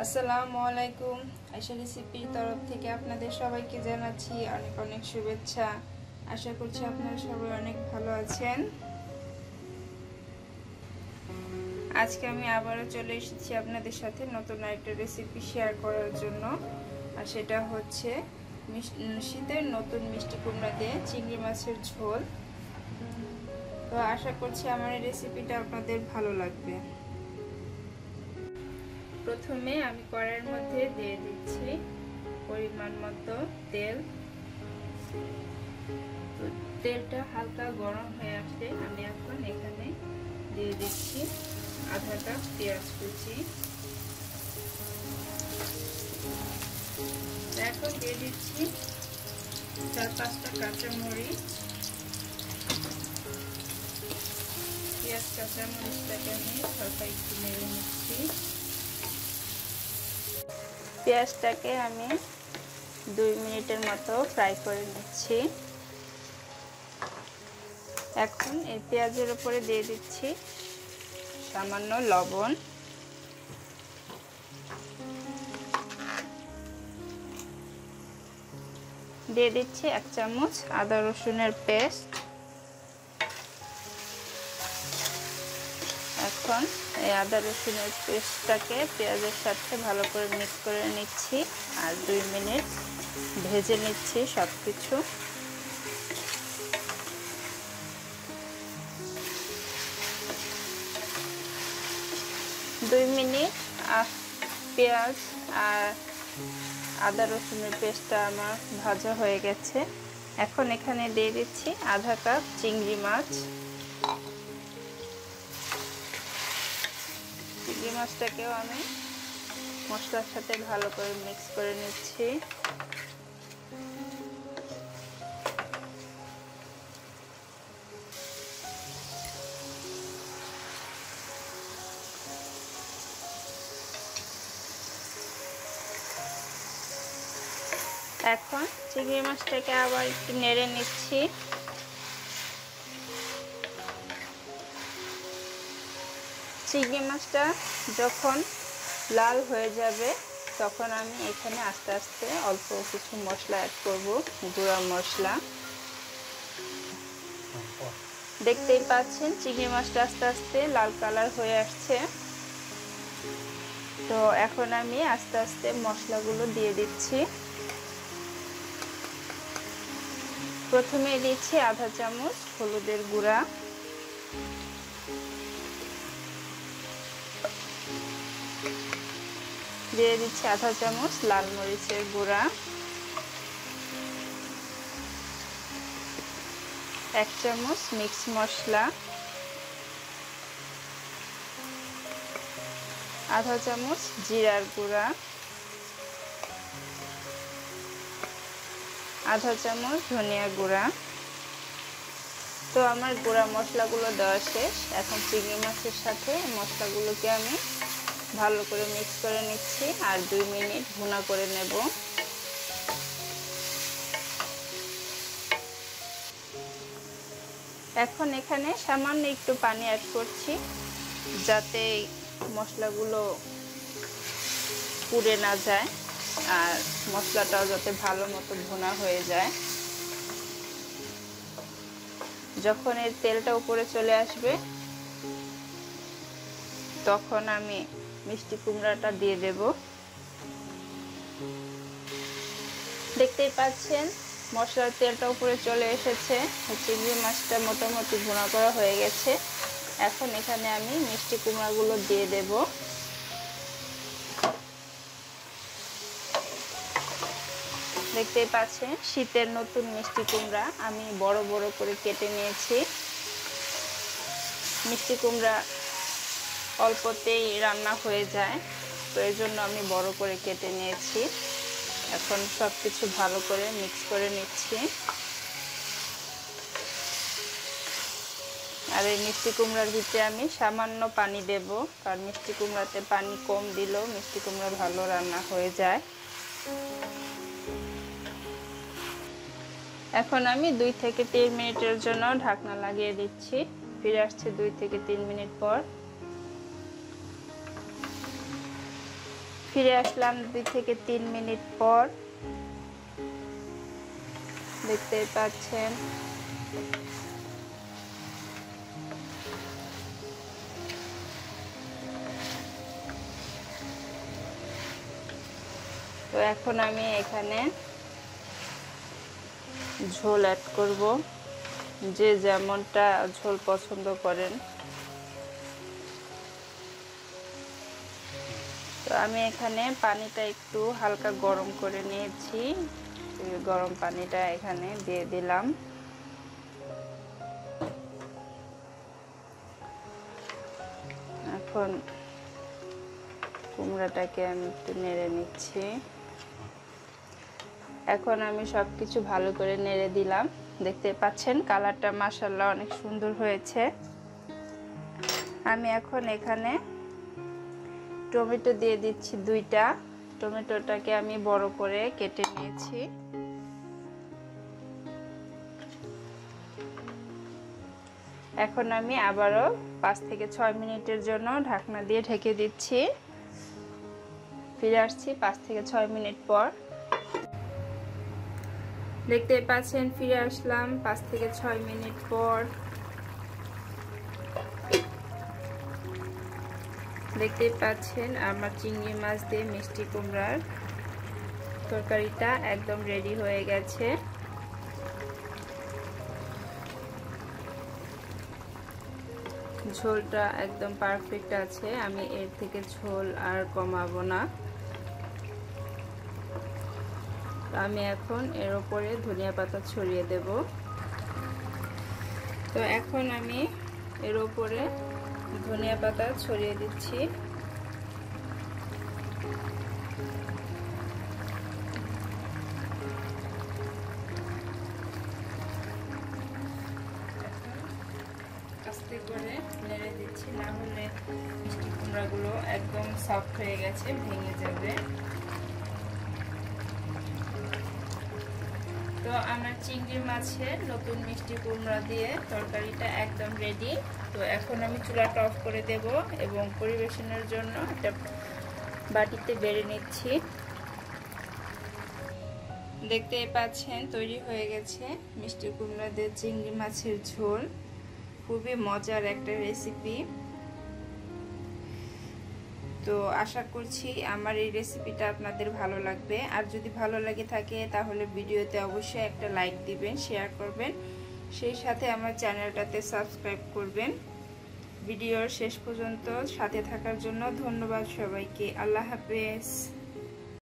আসসালামু আলাইকুম। আয়শা রেসিপির তরফ থেকে আপনাদের সবাইকে জানাচ্ছি অনেক অনেক শুভেচ্ছা। আশা করছি আপনারা সবাই অনেক ভালো আছেন। আজকে আমি আবারও চলে এসেছি আপনাদের সাথে নতুন একটা রেসিপি শেয়ার করার জন্য, আর সেটা হচ্ছে শীতের নতুন মিষ্টি কুমড়া দিয়ে চিংড়ি মাছের ঝোল। তো আশা করছি আমার এই রেসিপিটা আপনাদের ভালো লাগবে। প্রথমে আমি কড়াইয়ের মধ্যে দিয়ে দিচ্ছি পরিমাণ মতো তেল। তেলটা হালকা গরম হয়ে আসলে আমি এখন এখানে দিয়ে দিচ্ছি আধা কাপ পেঁয়াজ কুচি। এখন দিয়ে দিচ্ছি 4-5টা কাঁচামরিচ। পেঁয়াজ কাঁচামরিচটাকে আমি হালকা একটু নেড়ে নিচ্ছি। পেঁয়াজটাকে আমি 2 মিনিটের মতো ফ্রাই করে নিচ্ছি। এখন এই পেঁয়াজের উপরে দিয়ে দিচ্ছি সামান্য লবণ, দিয়ে দিচ্ছি 1 চামচ আদা রসুনের পেস্ট। এখন এই আদা রসুনের পেস্টটাকে পেঁয়াজের সাথে ভালো করে মিক্স করে নিচ্ছি আর 2 মিনিট ভেজে নিচ্ছি সব কিছু। দুই মিনিট পেঁয়াজ আর আদা রসুনের পেস্টটা আমার ভাজা হয়ে গেছে। এখন এখানে দিয়ে দিচ্ছি আধা কাপ চিংড়ি মাছ। চিংড়ি মাছটাকেও আমি মশলার সাথে ভালো করে মিক্স করে নিচ্ছি। এখন চিংড়ি মাছটাকে আবার একটু নেড়ে নিচ্ছি। চিংড়ি মাছটা যখন লাল হয়ে যাবে তখন আমি এখানে আস্তে আস্তে অল্প কিছু মশলা অ্যাড করব, গুঁড়া মশলা। দেখতেই পাচ্ছেন চিংড়ি মাছটা আস্তে আস্তে লাল কালার হয়ে আসছে। তো এখন আমি আস্তে আস্তে মশলাগুলো দিয়ে দিচ্ছি। প্রথমে দিচ্ছি আধা চামচ হলুদের গুঁড়া, দিয়ে দিচ্ছি আধা চামচ লাল মরিচের গুঁড়া, 1 চামচ মিক্স মশলা, আধা চামচ জিরার গুঁড়া, আধা চামচ ধনিয়া গুঁড়া। তো আমার গুঁড়া মশলাগুলো দেওয়া শেষ। এখন চিংড়ি মাছের সাথে মশলাগুলোকে আমি ভালো করে মিক্স করে নিচ্ছি আর 2 মিনিট ভুনা করে নেব। এখন এখানে সামান্য একটু পানি অ্যাড করছি যাতে মশলাগুলো পুড়ে না যায় আর মশলাটাও যাতে ভালো মতো ভুনা হয়ে যায়। যখন এর তেলটা উপরে চলে আসবে তখন আমি মিষ্টি কুমড়াটা দিয়ে দেব। দেখতেই পাচ্ছেন মশলার তেলটা উপরে চলে এসেছে। চিংড়ি মাছটা মোটামুটি ভুনা করা হয়ে গেছে। এখন এখানে আমি মিষ্টি কুমড়াগুলো দিয়ে দেব। দেখতেই পাচ্ছেন শীতের নতুন মিষ্টি কুমড়া আমি বড় বড় করে কেটে নিয়েছি। মিষ্টি কুমড়া অল্পতেই রান্না হয়ে যায়, তো এই জন্য আমি বড় করে কেটে নিয়েছি। এখন সব কিছু ভালো করে মিক্স করে নিচ্ছি। আর এই মিষ্টি কুমড়ার ভিতরে আমি সামান্য পানি দেব, কারণ মিষ্টি কুমড়াতে পানি কম দিলেও মিষ্টি কুমড়া ভালো রান্না হয়ে যায়। এখন আমি 2 থেকে 3 মিনিটের জন্য ঢাকনা লাগিয়ে দিচ্ছি। ফিরে আসছে 2 থেকে 3 মিনিট পর। ফিরে আসলাম 2 থেকে 3 মিনিট পর। দেখতেই পাচ্ছেন তো এখন আমি এখানে ঝোল অ্যাড করব, যে যেমনটা ঝোল পছন্দ করেন। তো আমি এখানে পানিটা একটু হালকা গরম করে নিয়েছি, গরম পানিটা এখানে দিয়ে দিলাম। এখন কুমড়াটাকে আমি একটু নেড়ে নিচ্ছি। এখন আমি সবকিছু ভালো করে নেড়ে দিলাম। দেখতে পাচ্ছেন কালারটা মাশাআল্লাহ অনেক সুন্দর হয়েছে। আমি এখন এখানে টমেটো দিয়ে দিচ্ছি 2টা। টমেটোটাকে আমি বড় করে কেটে নিয়েছি। এখন আমি আবারও 5 থেকে 6 মিনিটের জন্য ঢাকনা দিয়ে ঢেকে দিচ্ছি। ফিরে আসছি 5 থেকে 6 মিনিট পর। দেখতে পাচ্ছেন ফিরে আসলাম 5 থেকে 6 মিনিট পর। দেখতে পাচ্ছেন আমার চিংড়ি মাছ দিয়ে মিষ্টি কুমড়ার তরকারিটা একদম রেডি হয়ে গেছে। ঝোলটা একদম পারফেক্ট আছে, আমি এর থেকে ঝোল আর কমাবো না। আমি এখন এর উপরে ধনিয়া পাতা ছড়িয়ে দেব। তো এখন আমি এর উপরে ধনিয়া পাতা ছড়িয়ে দিচ্ছি। আস্তে করে নেড়ে দিচ্ছি, না হলে মিষ্টি কুমড়াগুলো একদম সফট হয়ে গেছে, ভেঙে যাবে। তো আমার চিংড়ি মাছের নতুন মিষ্টি কুমড়া দিয়ে তরকারিটা একদম রেডি। তো এখন আমি চুলাটা অফ করে দেব এবং পরিবেশনের জন্য একটা বাটিতে বেড়ে নিচ্ছি। দেখতে পাচ্ছেন তৈরি হয়ে গেছে মিষ্টি কুমড়া দিয়ে চিংড়ি মাছের ঝোল। খুবই মজার একটা রেসিপি। তো আশা করছি আমার এই রেসিপিটা আপনাদের ভালো লাগবে। আর যদি ভালো লাগে থাকে তাহলে ভিডিওতে অবশ্যই একটা লাইক দিবেন, শেয়ার করবেন, সেই সাথে আমার চ্যানেলটাতে সাবস্ক্রাইব করবেন। ভিডিওর শেষ পর্যন্ত সাথে থাকার জন্য ধন্যবাদ সবাইকে। আল্লাহ হাফেজ।